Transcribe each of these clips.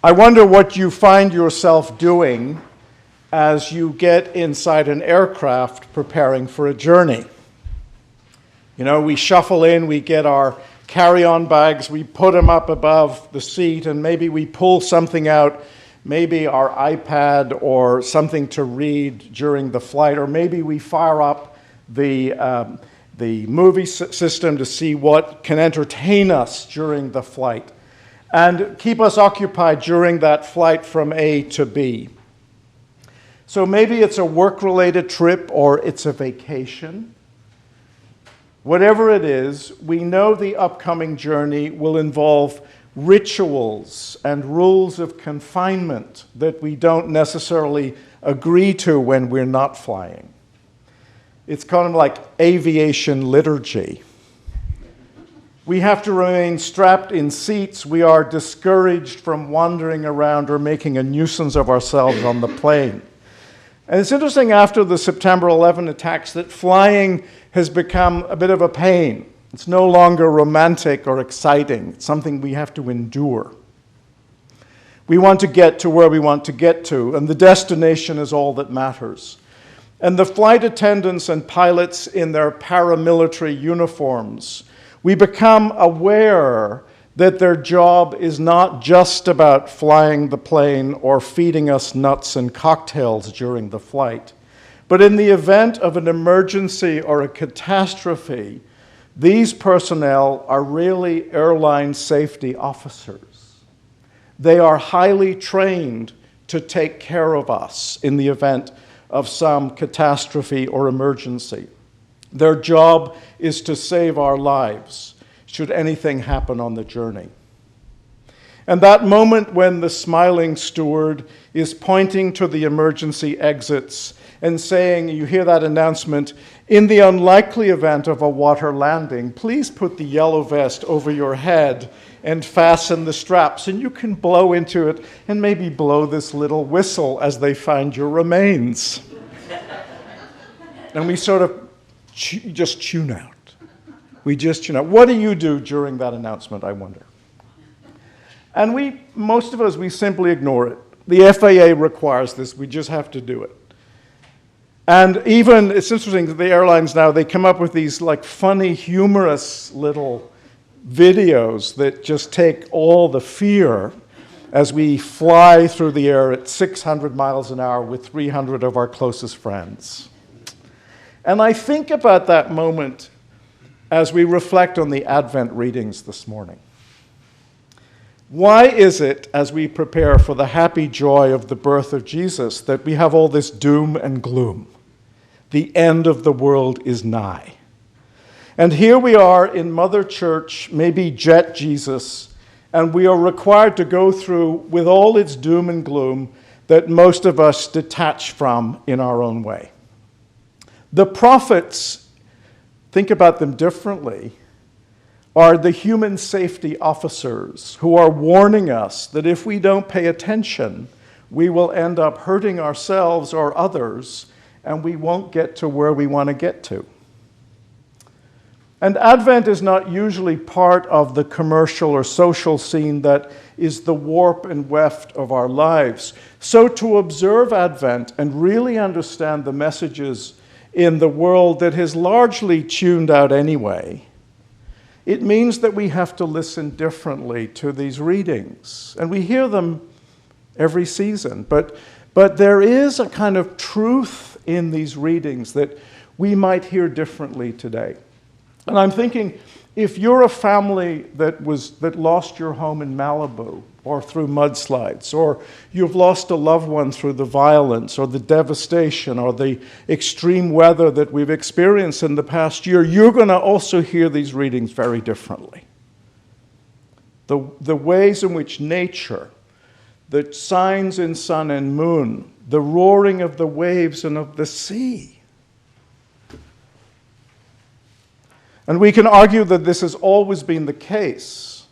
I wonder what you find yourself doing as you get inside an aircraft preparing for a journey. You know, we shuffle in, we get our carry-on bags, we put them up above the seat, and maybe we pull something out, maybe our iPad or something to read during the flight, or maybe we fire up the movie system to see what can entertain us during the flight and keep us occupied during that flight from A to B. So maybe it's a work-related trip or it's a vacation. Whatever it is, we know the upcoming journey will involve rituals and rules of confinement that we don't necessarily agree to when we're not flying. It's kind of like aviation liturgy. We have to remain strapped in seats. We are discouraged from wandering around or making a nuisance of ourselves on the plane. And it's interesting after the September 11 attacks that flying has become a bit of a pain. It's no longer romantic or exciting. It's something we have to endure. We want to get to where we want to get to, and the destination is all that matters. And the flight attendants and pilots in their paramilitary uniforms, we become aware that their job is not just about flying the plane or feeding us nuts and cocktails during the flight, but in the event of an emergency or a catastrophe, these personnel are really airline safety officers. They are highly trained to take care of us in the event of some catastrophe or emergency. Their job is to save our lives should anything happen on the journey. And that moment when the smiling steward is pointing to the emergency exits and saying, you hear that announcement, in the unlikely event of a water landing, please put the yellow vest over your head and fasten the straps, and you can blow into it and maybe blow this little whistle as they find your remains. And we sort of just tune out. We just tune out. What do you do during that announcement, I wonder? And most of us, we simply ignore it. The FAA requires this. We just have to do it. And even, it's interesting that the airlines now, they come up with these like funny, humorous little videos that just take all the fear as we fly through the air at 600 miles an hour with 300 of our closest friends. And I think about that moment as we reflect on the Advent readings this morning. Why is it, as we prepare for the happy joy of the birth of Jesus, that we have all this doom and gloom? The end of the world is nigh. And here we are in Mother Church, maybe Jet Jesus, and we are required to go through with all its doom and gloom that most of us detach from in our own way. The prophets, think about them differently, are the human safety officers who are warning us that if we don't pay attention, we will end up hurting ourselves or others, and we won't get to where we want to get to. And Advent is not usually part of the commercial or social scene that is the warp and weft of our lives. So to observe Advent and really understand the messages in the world that has largely tuned out anyway, it means that we have to listen differently to these readings. And we hear them every season. But there is a kind of truth in these readings that we might hear differently today. And I'm thinking, if you're a family that lost your home in Malibu or through mudslides, or you've lost a loved one through the violence or the devastation or the extreme weather that we've experienced in the past year, you're going to also hear these readings very differently. The ways in which nature, the signs in sun and moon, the roaring of the waves and of the sea. And we can argue that this has always been the case,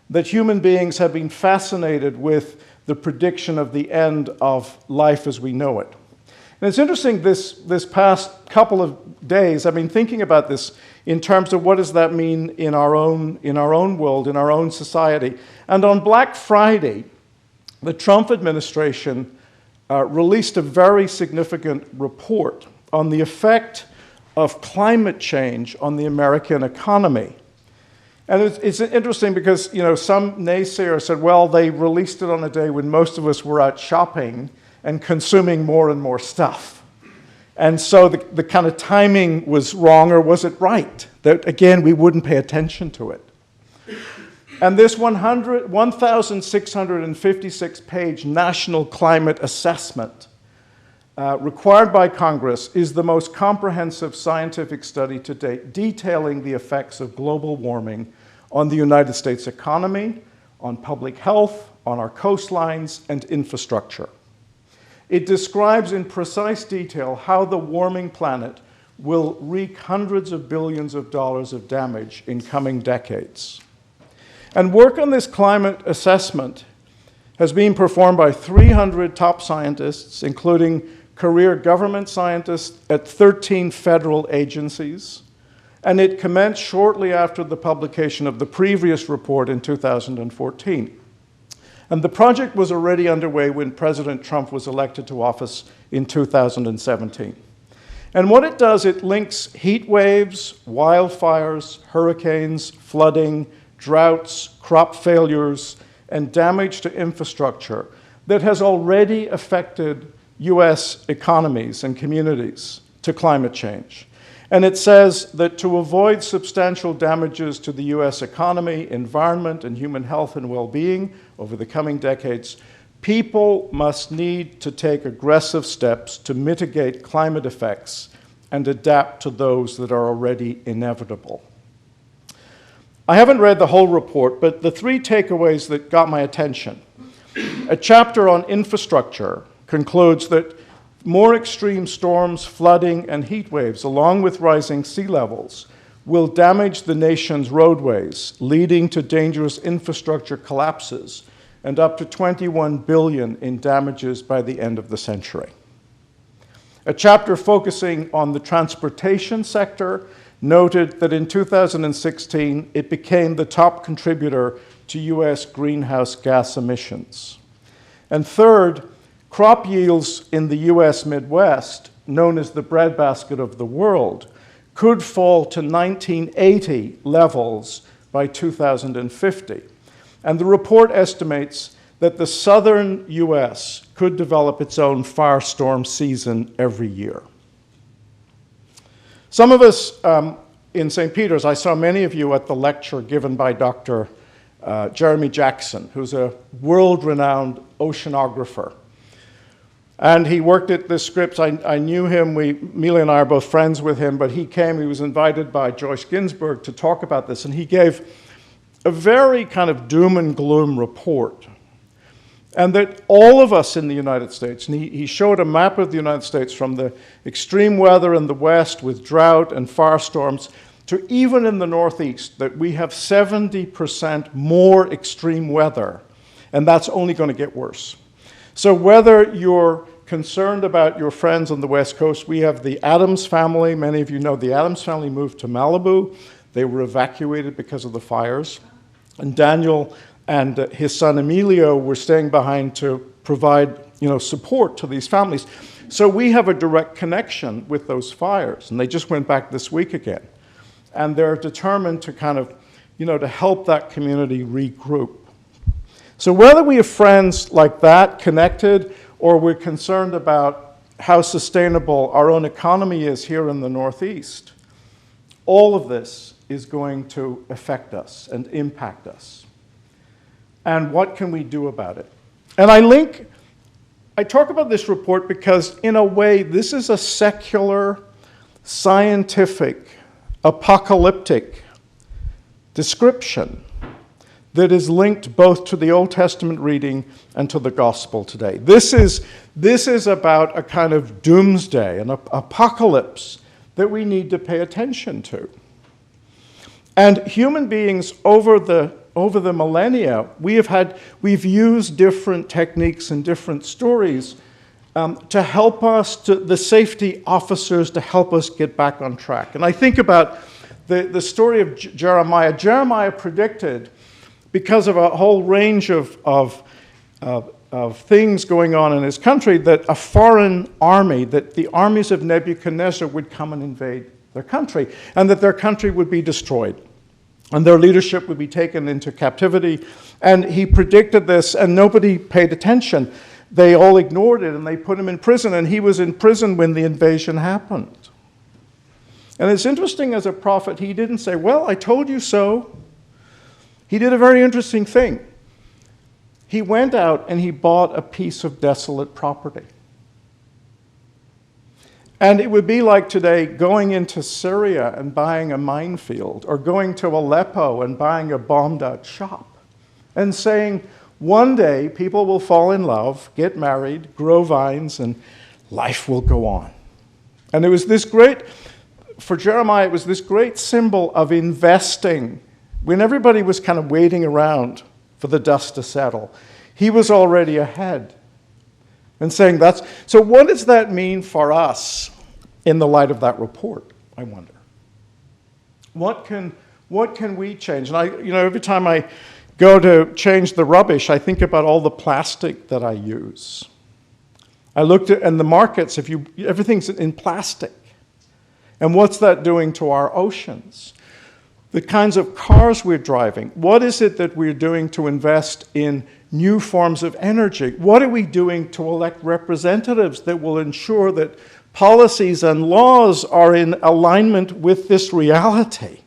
that human beings have been fascinated with the prediction of the end of life as we know it. And it's interesting this past couple of days, I've been thinking about this in terms of what does that mean in our own world, in our own society. And on Black Friday, the Trump administration released a very significant report on the effect of climate change on the American economy. And it's interesting because, you know, some naysayers said, well, they released it on a day when most of us were out shopping and consuming more and more stuff. And so the kind of timing was wrong, or was it right? That, again, we wouldn't pay attention to it. And this 1,656-page national climate assessment required by Congress is the most comprehensive scientific study to date detailing the effects of global warming on the United States economy, on public health, on our coastlines, and infrastructure. It describes in precise detail how the warming planet will wreak hundreds of billions of dollars of damage in coming decades. And work on this climate assessment has been performed by 300 top scientists, including career government scientists at 13 federal agencies, and it commenced shortly after the publication of the previous report in 2014. And the project was already underway when President Trump was elected to office in 2017. And what it does, it links heat waves, wildfires, hurricanes, flooding, droughts, crop failures, and damage to infrastructure that has already affected US economies and communities to climate change. And it says that to avoid substantial damages to the US economy, environment, and human health and well-being over the coming decades, people must need to take aggressive steps to mitigate climate effects and adapt to those that are already inevitable. I haven't read the whole report, but the three takeaways that got my attention. A chapter on infrastructure concludes that more extreme storms, flooding, and heat waves, along with rising sea levels, will damage the nation's roadways, leading to dangerous infrastructure collapses and up to $21 billion in damages by the end of the century. A chapter focusing on the transportation sector noted that in 2016, it became the top contributor to US greenhouse gas emissions. And third, crop yields in the US Midwest, known as the breadbasket of the world, could fall to 1980 levels by 2050. And the report estimates that the southern US could develop its own firestorm season every year. Some of us in St. Peter's, I saw many of you at the lecture given by Dr. Jeremy Jackson, who's a world-renowned oceanographer. And he worked at the Scripps. I knew him. Mila and I are both friends with him, but he came. He was invited by Joyce Ginsburg to talk about this, and he gave a very kind of doom and gloom report. And that all of us in the United States, and he showed a map of the United States from the extreme weather in the West with drought and firestorms to even in the Northeast, that we have 70% more extreme weather, and that's only going to get worse. So whether you're concerned about your friends on the West Coast, we have the Addams family. Many of you know the Addams family moved to Malibu. They were evacuated because of the fires. And Daniel and his son Emilio were staying behind to provide, support to these families. So we have a direct connection with those fires, and they just went back this week again. And they're determined to kind of, to help that community regroup. So whether we have friends like that connected, or we're concerned about how sustainable our own economy is here in the Northeast, all of this is going to affect us and impact us. And what can we do about it? And I talk about this report because, in a way, this is a secular, scientific, apocalyptic description that is linked both to the Old Testament reading and to the gospel today. This is about a kind of doomsday, an apocalypse that we need to pay attention to. And human beings over the millennia, we've used different techniques and different stories to help us, the safety officers, to help us get back on track. And I think about the story of Jeremiah. Jeremiah predicted, because of a whole range of of things going on in his country, that a foreign army, that the armies of Nebuchadnezzar would come and invade their country, and that their country would be destroyed, and their leadership would be taken into captivity. And he predicted this, and nobody paid attention. They all ignored it, and they put him in prison, and he was in prison when the invasion happened. And it's interesting, as a prophet, he didn't say, well, I told you so. He did a very interesting thing. He went out and he bought a piece of desolate property. And it would be like today going into Syria and buying a minefield, or going to Aleppo and buying a bombed-out shop, and saying, one day people will fall in love, get married, grow vines, and life will go on. And it was this great, for Jeremiah, it was this great symbol of investing. When everybody was kind of waiting around for the dust to settle, he was already ahead and saying that's. So what does that mean for us in the light of that report, I wonder? What can we change? And every time I go to change the rubbish, I think about all the plastic that I use. I looked at, and the markets, everything's in plastic. And what's that doing to our oceans? The kinds of cars we're driving. What is it that we're doing to invest in new forms of energy? What are we doing to elect representatives that will ensure that policies and laws are in alignment with this reality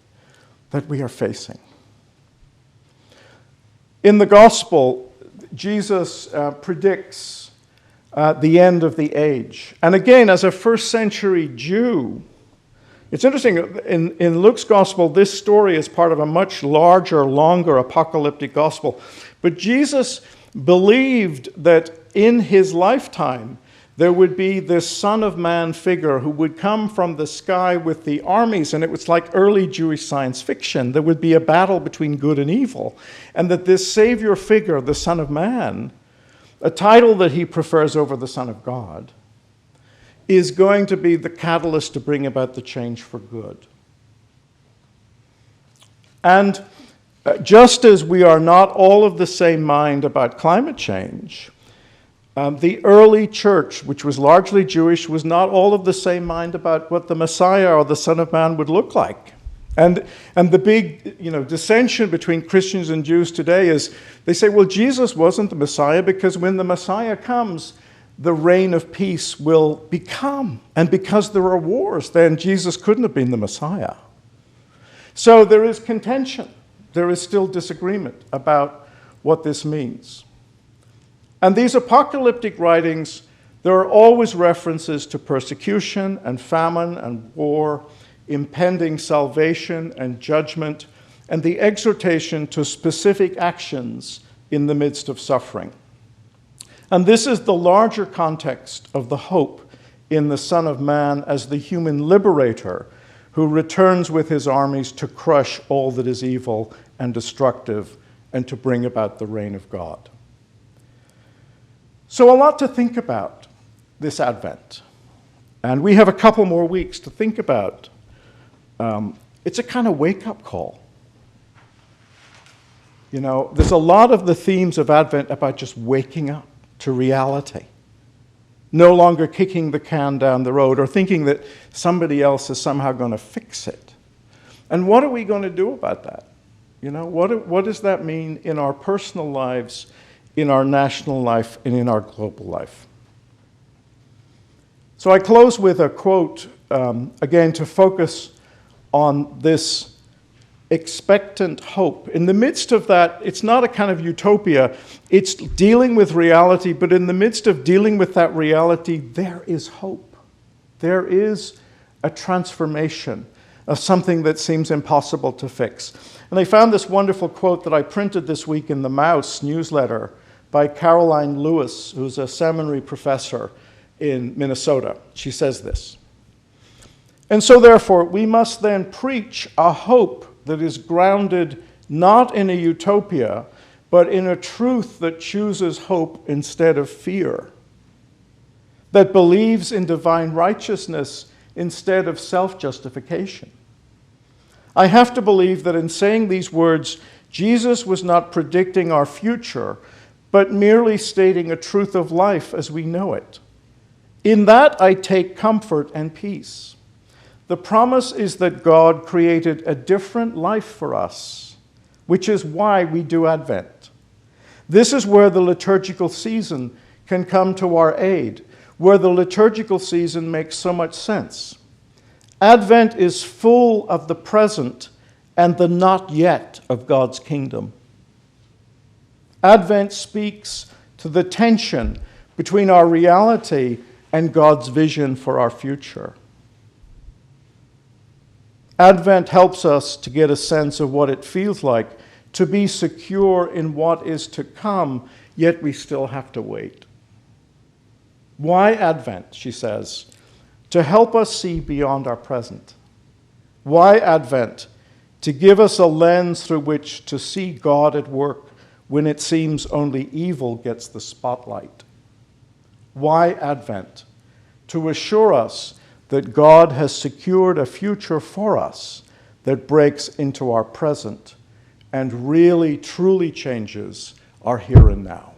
that we are facing? In the gospel, Jesus predicts the end of the age. And again, as a first century Jew, it's interesting, in Luke's gospel, this story is part of a much larger, longer apocalyptic gospel. But Jesus believed that in his lifetime, there would be this Son of Man figure who would come from the sky with the armies, and it was like early Jewish science fiction. There would be a battle between good and evil, and that this Savior figure, the Son of Man, a title that he prefers over the Son of God, is going to be the catalyst to bring about the change for good. And just as we are not all of the same mind about climate change, the early church, which was largely Jewish, was not all of the same mind about what the Messiah or the Son of Man would look like. And the big dissension between Christians and Jews today is they say, well, Jesus wasn't the Messiah because when the Messiah comes, the reign of peace will become. And because there are wars, then Jesus couldn't have been the Messiah. So there is contention. There is still disagreement about what this means. And these apocalyptic writings, there are always references to persecution and famine and war, impending salvation and judgment, and the exhortation to specific actions in the midst of suffering. And this is the larger context of the hope in the Son of Man as the human liberator who returns with his armies to crush all that is evil and destructive and to bring about the reign of God. So a lot to think about this Advent. And we have a couple more weeks to think about. It's a kind of wake-up call. There's a lot of the themes of Advent about just waking up to reality. No longer kicking the can down the road or thinking that somebody else is somehow going to fix it. And what are we going to do about that? What does that mean in our personal lives, in our national life, and in our global life? So I close with a quote, again, to focus on this expectant hope. In the midst of that, it's not a kind of utopia, it's dealing with reality, but in the midst of dealing with that reality, there is hope. There is a transformation of something that seems impossible to fix. And I found this wonderful quote that I printed this week in the Mouse newsletter by Caroline Lewis, who's a seminary professor in Minnesota. She says this: "And so therefore, we must then preach a hope that is grounded not in a utopia, but in a truth that chooses hope instead of fear, that believes in divine righteousness instead of self-justification. I have to believe that in saying these words, Jesus was not predicting our future, but merely stating a truth of life as we know it. In that I take comfort and peace. The promise is that God created a different life for us, which is why we do Advent. This is where the liturgical season can come to our aid, where the liturgical season makes so much sense. Advent is full of the present and the not yet of God's kingdom. Advent speaks to the tension between our reality and God's vision for our future. Advent helps us to get a sense of what it feels like to be secure in what is to come, yet we still have to wait. Why Advent, she says? To help us see beyond our present. Why Advent? To give us a lens through which to see God at work when it seems only evil gets the spotlight. Why Advent? To assure us that God has secured a future for us that breaks into our present and really, truly changes our here and now.